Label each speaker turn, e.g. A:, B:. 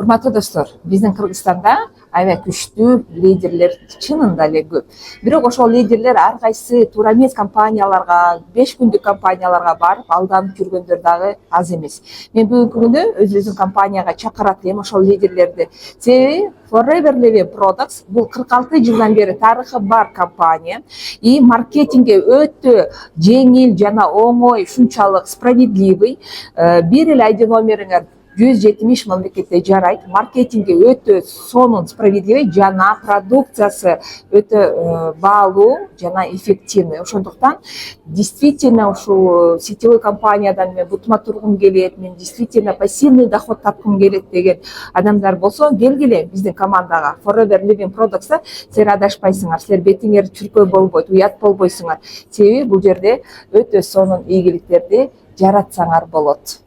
A: Урматтуу достор, биздин Кыргызстанда аябай күчтүү лидерлер чынында эле көп. Бирок ошол лидерлер ар кайсы туура эмес компанияларга, 5 күндүк компанияларга барып алданып жүргөндөр дагы аз эмес. Мен бүгүнкү күндө өзүбүздүн компанияга чакырат элем ошол лидерлерди. Себеби Forever Living Products бул 46 жылдан бери тарыхы бар компания и маркетингге өтө жеңил жана оңой, ушунчалык справедливый. Бир эле ID номериңер 170 мамлекетте жарайт. Маркетингге өтө сонун справедливый жана продукциясы өтө баалуу жана эффективный. Ошондуктан действительно ушул сетевой компаниядан мен бутума тургум келет, мен действительно пассивный доход тапкым келет деген адамдар болсо, келгиле биздин командага Forever Living Products'та. Силер адашпайсыңар, силер бетиңер чүркөө болбойт, уят болбойсуңар. Себеби бул жерде өтө сонун ийгиликтерди жаратсаңар болот.